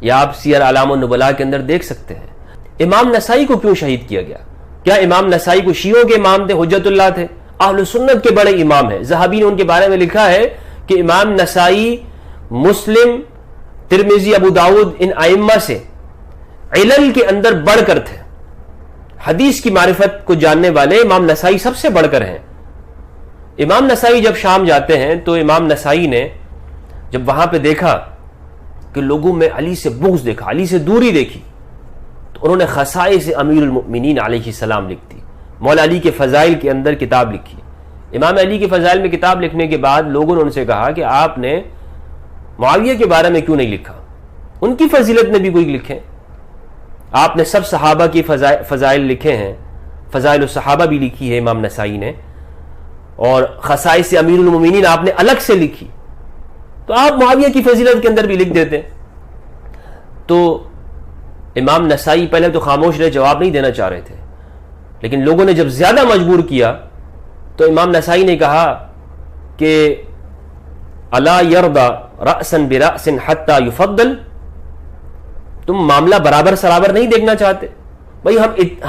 یا آپ سیر اعلام النبلاء کے اندر دیکھ سکتے ہیں۔ امام نسائی کو کیوں شہید کیا گیا؟ کیا امام نسائی کو شیعوں کے امام تھے، حجت اللہ تھے؟ اہل سنت کے بڑے امام ہیں۔ ذہبی نے ان کے بارے میں لکھا ہے کہ امام نسائی، مسلم، ترمذی، ابو داؤد، ان ائمہ سے علل کے اندر بڑھ کر تھے۔ حدیث کی معرفت کو جاننے والے امام نسائی سب سے بڑھ کر ہیں۔ امام نسائی جب شام جاتے ہیں تو امام نسائی نے جب وہاں پہ دیکھا کہ لوگوں میں علی سے بغض دیکھا، علی سے دوری دیکھی، تو انہوں نے خصائص امیر المؤمنین علیہ السلام لکھ دی، مولا علی کے فضائل کے اندر کتاب لکھی۔ امام علی کے فضائل میں کتاب لکھنے کے بعد لوگوں نے ان سے کہا کہ آپ نے معاویہ کے بارے میں کیوں نہیں لکھا؟ ان کی فضیلت میں بھی کوئی لکھیں۔ آپ نے سب صحابہ کی فضائل لکھے ہیں، فضائل الصحابہ بھی لکھی ہے امام نسائی نے، اور خصائص امیر المومنین آپ نے الگ سے لکھی، تو آپ معاویہ کی فضیلت کے اندر بھی لکھ دیتے۔ تو امام نسائی پہلے تو خاموش رہے، جواب نہیں دینا چاہ رہے تھے، لیکن لوگوں نے جب زیادہ مجبور کیا تو امام نسائی نے کہا کہ الا یرضى رأسا برأس حتى يفضل، تم معاملہ برابر سرابر نہیں دیکھنا چاہتے؟ بھائی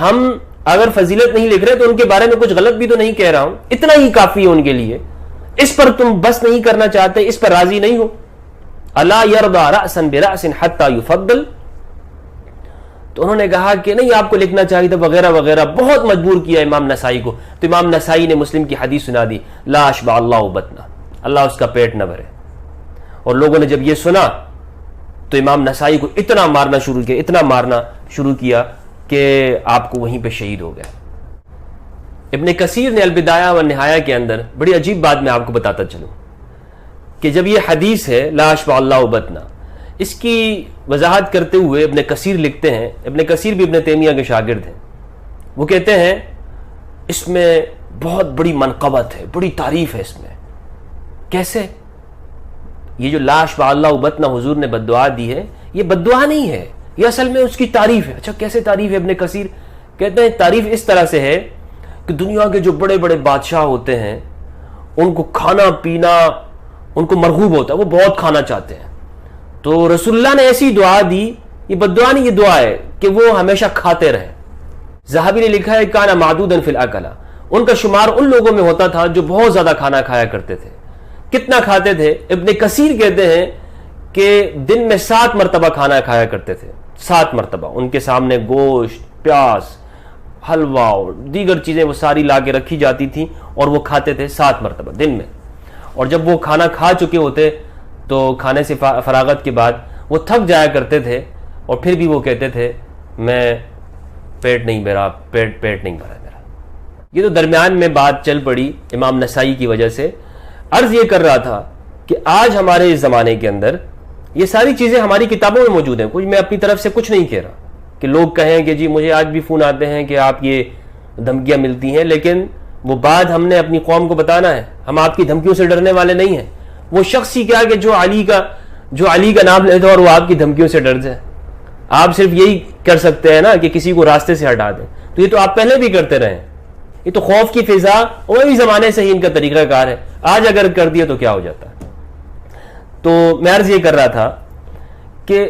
ہم اگر فضیلت نہیں لکھ رہے تو ان کے بارے میں کچھ غلط بھی تو نہیں کہہ رہا ہوں، اتنا ہی کافی ہے ان کے لیے، اس پر تم بس نہیں کرنا چاہتے، اس پر راضی نہیں ہو؟ الا یرضى رأسا برأس حتى يفضل، تو انہوں نے کہا کہ نہیں، آپ کو لکھنا چاہیے تھا وغیرہ وغیرہ، بہت مجبور کیا امام نسائی کو۔ تو امام نسائی نے مسلم کی حدیث سنا دی، لا اشبع اللہ بطنہ، اللہ اس کا پیٹ نہ بھرے۔ اور لوگوں نے جب یہ سنا تو امام نسائی کو اتنا مارنا شروع کیا کہ آپ کو وہیں پہ شہید ہو گئے۔ ابن کثیر نے البدایہ والنہایہ کے اندر بڑی عجیب بات میں آپ کو بتاتا چلوں کہ جب یہ حدیث ہے لا اشبع اللہ بطنہ، اس کی وضاحت کرتے ہوئے ابن کثیر لکھتے ہیں، ابن کثیر بھی ابن تیمیہ کے شاگرد ہیں، وہ کہتے ہیں اس میں بہت بڑی منقبت ہے، بڑی تعریف ہے اس میں۔ کیسے؟ یہ جو لا اشبع اللہ بطنہ حضور نے بددعا دی ہے، یہ بددعا نہیں ہے، یہ اصل میں اس کی تعریف ہے۔ اچھا کیسے تعریف ہے؟ ابن کثیر کہتے ہیں تعریف اس طرح سے ہے کہ دنیا کے جو بڑے بڑے بادشاہ ہوتے ہیں ان کو کھانا پینا ان کو مرغوب ہوتا ہے، وہ بہت کھانا چاہتے ہیں، تو رسول اللہ نے ایسی دعا دی، یہ بددعا نہیں، یہ دعا ہے کہ وہ ہمیشہ کھاتے رہیں۔ ذہبی نے لکھا ہے کانا معدودا فی الاکلہ، ان کا شمار ان لوگوں میں ہوتا تھا جو بہت زیادہ کھانا کھایا کرتے تھے۔ کتنا کھاتے تھے؟ ابن کثیر کہتے ہیں کہ دن میں 7 مرتبہ کھانا کھایا کرتے تھے، 7 مرتبہ ان کے سامنے گوشت، پیاز، حلوہ اور دیگر چیزیں وہ ساری لا کے رکھی جاتی تھیں اور وہ کھاتے تھے 7 مرتبہ دن میں۔ اور جب وہ کھانا کھا چکے ہوتے تو کھانے سے فراغت کے بعد وہ تھک جایا کرتے تھے اور پھر بھی وہ کہتے تھے میں پیٹ نہیں بھرا میرا۔ یہ تو درمیان میں بات چل پڑی امام نسائی کی وجہ سے۔ عرض یہ کر رہا تھا کہ آج ہمارے اس زمانے کے اندر یہ ساری چیزیں ہماری کتابوں میں موجود ہیں، کچھ میں اپنی طرف سے کچھ نہیں کہہ رہا کہ لوگ کہیں کہ جی مجھے آج بھی فون آتے ہیں کہ آپ یہ دھمکیاں ملتی ہیں، لیکن وہ بات ہم نے اپنی قوم کو بتانا ہے، ہم آپ کی دھمکیوں سے ڈرنے والے نہیں ہیں۔ وہ شخص ہی کیا کہ جو علی کا نام لیتا اور وہ آپ کی دھمکیوں سے ڈر جائے۔ آپ صرف یہی کر سکتے ہیں نا کہ کسی کو راستے سے ہٹا دیں، تو یہ تو آپ پہلے بھی کرتے رہے، یہ تو خوف کی فضا وہی زمانے سے ہی ان کا طریقہ کار ہے، آج اگر کر دیا تو کیا ہو جاتا ہے۔ تو میں عرض یہ کر رہا تھا کہ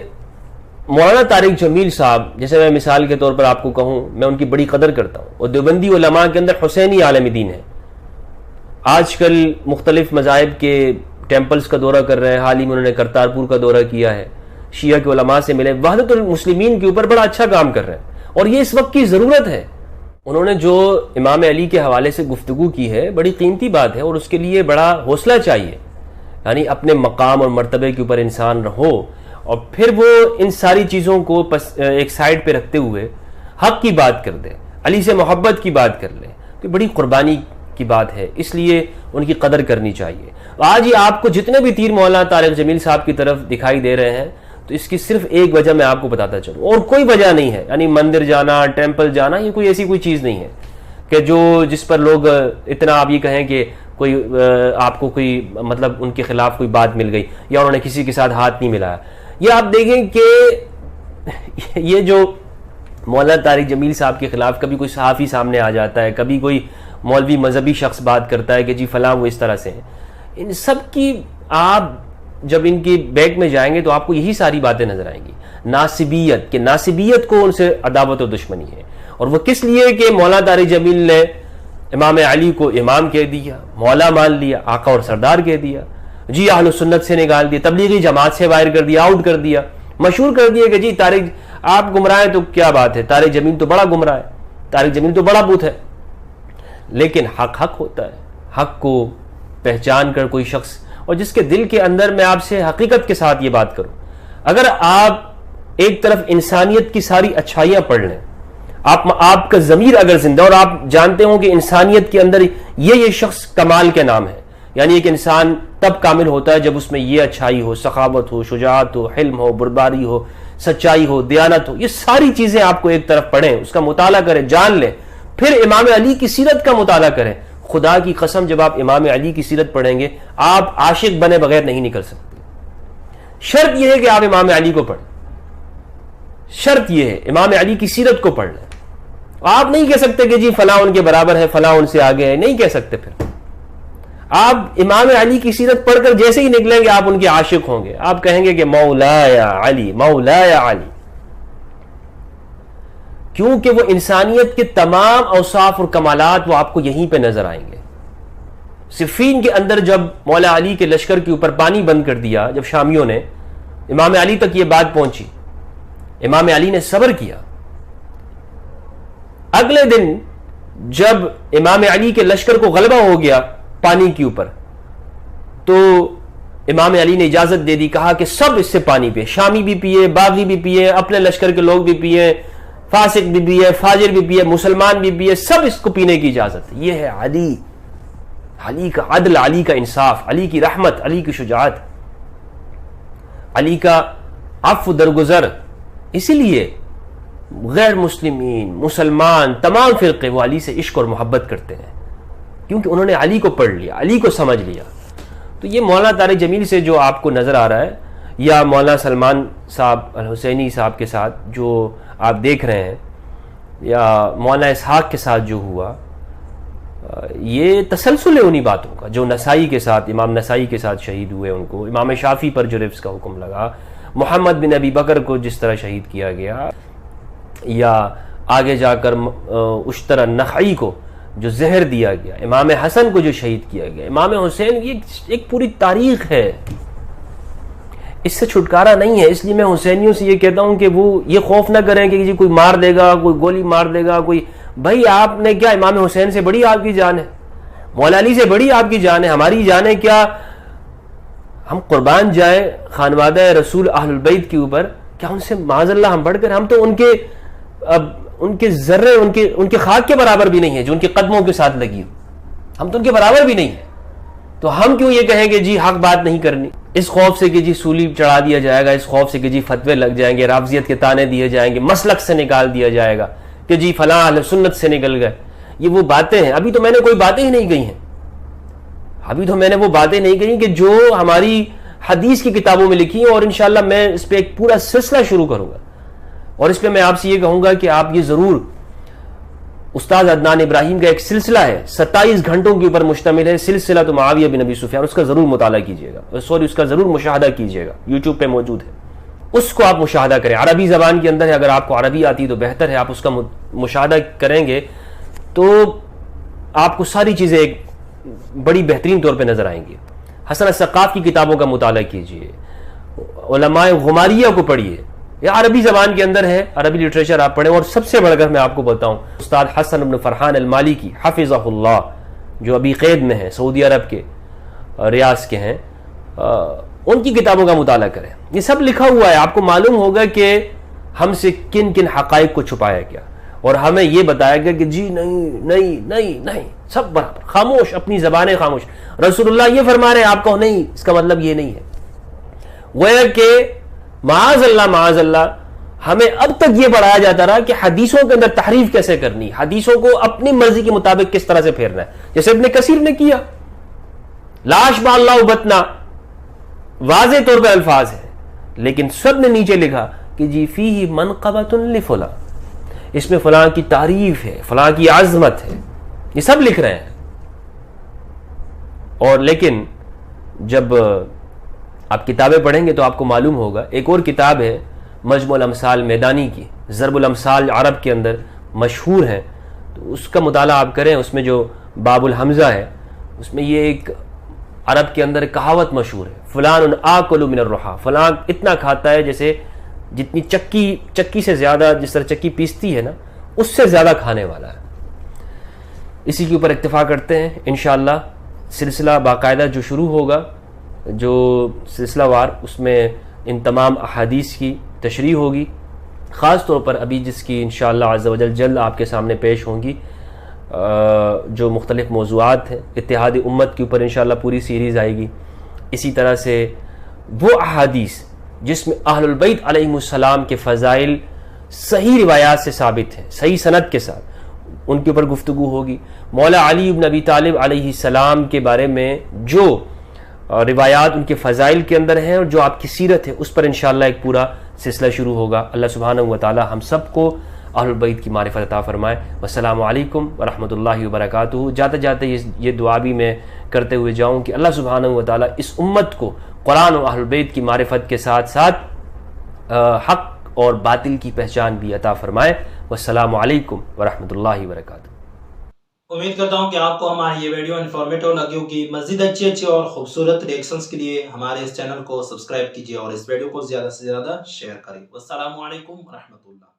مولانا طارق جمیل صاحب، جیسے میں مثال کے طور پر آپ کو کہوں، میں ان کی بڑی قدر کرتا ہوں، اور دیوبندی علماء کے اندر حسینی عالم دین ہے۔ آج کل مختلف مذاہب کے ٹیمپلز کا دورہ کر رہے ہیں، حال ہی میں انہوں نے کرتارپور کا دورہ کیا ہے، شیعہ کے علماء سے ملے، وحدت المسلمین کے اوپر بڑا اچھا کام کر رہے ہیں، اور یہ اس وقت کی ضرورت ہے۔ انہوں نے جو امام علی کے حوالے سے گفتگو کی ہے بڑی قیمتی بات ہے، اور اس کے لیے بڑا حوصلہ چاہیے، یعنی اپنے مقام اور مرتبے کے اوپر انسان رہو، اور پھر وہ ان ساری چیزوں کو ایک سائڈ پہ رکھتے ہوئے حق کی بات کر دے، علی سے محبت کی بات کر لے، تو بڑی قربانی کی بات ہے، اس لیے ان کی قدر کرنی چاہیے۔ آج یہ آپ کو جتنے بھی تیر مولانا طارق جمیل صاحب کی طرف دکھائی دے رہے ہیں، تو اس کی صرف ایک وجہ میں آپ کو بتاتا چلوں، اور کوئی وجہ نہیں ہے، یعنی مندر جانا، ٹیمپل جانا، یہ کوئی ایسی کوئی چیز نہیں ہے کہ جس پر لوگ اتنا آپ یہ کہیں کہ کوئی آپ کو کوئی مطلب ان کے خلاف کوئی بات مل گئی یا انہوں نے کسی کے ساتھ ہاتھ نہیں ملایا۔ یہ آپ دیکھیں کہ یہ جو مولانا طارق جمیل صاحب کے خلاف کبھی کوئی صحافی سامنے آ جاتا ہے، کبھی کوئی مولوی مذہبی شخص بات کرتا ہے کہ جی فلاں وہ اس طرح سے ہیں، ان سب کی آپ جب ان کی بیگ میں جائیں گے تو آپ کو یہی ساری باتیں نظر آئیں گی. ناصبیت، کہ ناصبیت کو ان سے عداوت و دشمنی ہے. اور وہ کس لیے کہ مولانا طارق جمیل نے امام علی کو امام کہہ دیا، مولا مان لیا، آقا اور سردار کہہ دیا، جی اہل سنت سے نکال دیا، تبلیغی جماعت سے باہر کر دیا، آؤٹ کر دیا، مشہور کر دیا کہ جی طارق آپ گمراہ ہیں تو کیا بات ہے، طارق جمیل تو بڑا گمراہ ہے، طارق جمیل تو بڑا بت ہے. لیکن حق حق ہوتا ہے. حق کو پہچان کر کوئی شخص، اور جس کے دل کے اندر، میں آپ سے حقیقت کے ساتھ یہ بات کروں، اگر آپ ایک طرف انسانیت کی ساری اچھائیاں پڑھ لیں، آپ کا ضمیر اگر زندہ، اور آپ جانتے ہوں کہ انسانیت کے اندر یہ شخص کمال کے نام ہے، یعنی ایک انسان تب کامل ہوتا ہے جب اس میں یہ اچھائی ہو، سخاوت ہو، شجاعت ہو، حلم ہو، بردباری ہو، سچائی ہو، دیانت ہو. یہ ساری چیزیں آپ کو ایک طرف پڑھیں، اس کا مطالعہ کریں، جان لیں، پھر امام علی کی سیرت کا مطالعہ کریں. خدا کی قسم جب آپ امام علی کی سیرت پڑھیں گے، آپ عاشق بنے بغیر نہیں نکل سکتے. شرط یہ ہے کہ آپ امام علی کو پڑھیں، شرط یہ ہے امام علی کی سیرت کو پڑھ لیں. آپ نہیں کہہ سکتے کہ جی فلاں ان کے برابر ہے، فلاں ان سے آگے ہے، نہیں کہہ سکتے. پھر آپ امام علی کی سیرت پڑھ کر جیسے ہی نکلیں گے آپ ان کے عاشق ہوں گے. آپ کہیں گے کہ مولایا علی، مولایا علی، کیونکہ وہ انسانیت کے تمام اوصاف اور کمالات وہ آپ کو یہیں پہ نظر آئیں گے. صفین کے اندر جب مولا علی کے لشکر کے اوپر پانی بند کر دیا، جب شامیوں نے، امام علی تک یہ بات پہنچی، امام علی نے صبر کیا. اگلے دن جب امام علی کے لشکر کو غلبہ ہو گیا پانی کے اوپر، تو امام علی نے اجازت دے دی، کہا کہ سب اس سے پانی پیے، شامی بھی پیے، باغی بھی پیے، اپنے لشکر کے لوگ بھی پیے، فاسق بھی پیے، فاجر بھی پیے، مسلمان بھی پیے، سب اس کو پینے کی اجازت. یہ ہے علی، علی کا عدل، علی کا انصاف، علی کی رحمت، علی کی شجاعت، علی کا عفو درگزر. اسی لیے غیر مسلمین، مسلمان، تمام فرقے وہ علی سے عشق اور محبت کرتے ہیں، کیونکہ انہوں نے علی کو پڑھ لیا، علی کو سمجھ لیا. تو یہ مولانا طارق جمیل سے جو آپ کو نظر آ رہا ہے، یا مولانا سلمان صاحب الحسینی صاحب کے ساتھ جو آپ دیکھ رہے ہیں، یا مولانا اسحاق کے ساتھ جو ہوا، یہ تسلسل ہے انہی باتوں کا. جو نسائی کے ساتھ، امام نسائی کے ساتھ شہید ہوئے، ان کو امام شافعی پر جو رفض کا حکم لگا، محمد بن ابی بکر کو جس طرح شہید کیا گیا، یا آگے جا کر اشتر النخعی کو جو زہر دیا گیا، امام حسن کو جو شہید کیا گیا، امام حسین کی ایک پوری تاریخ ہے، اس سے چھٹکارا نہیں ہے. اس لیے میں حسینیوں سے یہ کہتا ہوں کہ وہ یہ خوف نہ کریں کہ جی کوئی مار دے گا، کوئی گولی مار دے گا، کوئی. بھائی آپ نے کیا، امام حسین سے بڑی آپ کی جان ہے، مولا علی سے بڑی آپ کی جان ہے، ہماری جان ہے کیا ہم قربان جائیں خانوادہ رسول اہل البیت کے اوپر؟ کیا ان سے معاذ اللہ ہم بڑھ کر، ہم تو ان کے ذرے، ان کے خاک کے برابر بھی نہیں ہے جو ان کے قدموں کے ساتھ لگی ہو، ہم تو ان کے برابر بھی نہیں ہیں. تو ہم کیوں یہ کہیں کہ جی حق بات نہیں کرنی، اس خوف سے کہ جی سولی چڑھا دیا جائے گا، اس خوف سے کہ جی فتوے لگ جائیں گے، رافضیت کے تانے دیے جائیں گے، مسلک سے نکال دیا جائے گا کہ جی فلاں اہل سنت سے نکل گئے. یہ وہ باتیں ہیں، ابھی تو میں نے کوئی باتیں ہی نہیں کہی ہیں، ابھی تو میں نے وہ باتیں نہیں کہی کہ جو ہماری حدیث کی کتابوں میں لکھی ہیں. اور انشاءاللہ میں اس پہ ایک پورا سلسلہ شروع کروں گا، اور اس پہ میں آپ سے یہ کہوں گا کہ آپ یہ ضرور، استاد عدنان ابراہیم کا ایک سلسلہ ہے 27 گھنٹوں کے اوپر مشتمل ہے، سلسلہ تو معاویہ بن ابی سفیان، اس کا ضرور مطالعہ کیجیے گا، اس کا ضرور مشاہدہ کیجیے گا، یوٹیوب پہ موجود ہے، اس کو آپ مشاہدہ کریں. عربی زبان کے اندر ہے، اگر آپ کو عربی آتی تو بہتر ہے، آپ اس کا مشاہدہ کریں گے تو آپ کو ساری چیزیں ایک بڑی بہترین طور پہ نظر آئیں گی. حسن الثقاف کی کتابوں کا مطالعہ کیجیے، علماء غماریہ کو پڑھیے، یہ عربی زبان کے اندر ہے، عربی لٹریچر آپ پڑھیں. اور سب سے بڑھ کر میں آپ کو بتاؤں، استاد حسن بن فرحان المالکی حفظہ اللہ، جو ابھی قید میں ہیں، سعودی عرب کے ریاض کے ہیں، ان کی کتابوں کا مطالعہ کریں. یہ سب لکھا ہوا ہے، آپ کو معلوم ہوگا کہ ہم سے کن کن حقائق کو چھپایا گیا، اور ہمیں یہ بتایا گیا کہ جی نہیں نہیں نہیں نہیں، سب برابر، خاموش، اپنی زبانیں خاموش. رسول اللہ یہ فرما رہے ہیں، آپ کہو نہیں، اس کا مطلب یہ نہیں ہے. گویا کہ معاذ اللہ ہمیں اب تک یہ پڑھایا جاتا رہا کہ حدیثوں کے اندر تحریف کیسے کرنی، حدیثوں کو اپنی مرضی کے مطابق کس طرح سے پھیرنا ہے، جیسے ابن کثیر نے کیا. لاش با اللہ بتنا واضح طور پہ الفاظ ہیں، لیکن سب نے نیچے لکھا کہ جی فیہ منقبۃ لفلاں، اس میں فلاں کی تعریف ہے، فلاں کی عظمت ہے، یہ سب لکھ رہے ہیں. اور لیکن جب آپ کتابیں پڑھیں گے تو آپ کو معلوم ہوگا. ایک اور کتاب ہے مجموع الامثال میدانی کی، ضرب الامثال عرب کے اندر مشہور ہے، تو اس کا مطالعہ آپ کریں. اس میں جو باب الحمزہ ہے اس میں یہ ایک عرب کے اندر کہاوت مشہور ہے، فلان آکل من الرحا، فلان اتنا کھاتا ہے جیسے جتنی چکی سے زیادہ، جس طرح چکی پیستی ہے نا اس سے زیادہ کھانے والا ہے. اسی کے اوپر اکتفا کرتے ہیں انشاءاللہ. سلسلہ باقاعدہ جو شروع ہوگا، جو سلسلہ وار، اس میں ان تمام احادیث کی تشریح ہوگی، خاص طور پر ابھی جس کی انشاءاللہ عز و جل جلد آپ کے سامنے پیش ہوں گی، جو مختلف موضوعات ہیں. اتحاد امت کے اوپر انشاءاللہ پوری سیریز آئے گی. اسی طرح سے وہ احادیث جس میں اہل البیت علیہم السلام کے فضائل صحیح روایات سے ثابت ہیں، صحیح سند کے ساتھ، ان کے اوپر گفتگو ہوگی. مولا علی بن ابی طالب علیہ السلام کے بارے میں جو روایات ان کے فضائل کے اندر ہیں اور جو آپ کی سیرت ہے، اس پر انشاءاللہ ایک پورا سلسلہ شروع ہوگا. اللہ سبحانہ و تعالی ہم سب کو اہل البیت کی معرفت عطا فرمائے. والسلام علیکم ورحمۃ اللہ وبرکاتہ. جاتے جاتے یہ دعا بھی میں کرتے ہوئے جاؤں کہ اللہ سبحانہ و تعالی اس امت کو قرآن و اہل البیت کی معرفت کے ساتھ ساتھ حق اور باطل کی پہچان بھی عطا فرمائے. والسلام علیکم ورحمۃ اللہ وبرکاتہ. امید کرتا ہوں کہ آپ کو ہماری یہ ویڈیو انفارمیٹو لگی ہوگی. مزید اچھی اور خوبصورت ریئیکشنز کے لیے ہمارے اس چینل کو سبسکرائب کیجیے اور اس ویڈیو کو زیادہ سے زیادہ شیئر کریں. والسلام علیکم ورحمۃ اللہ.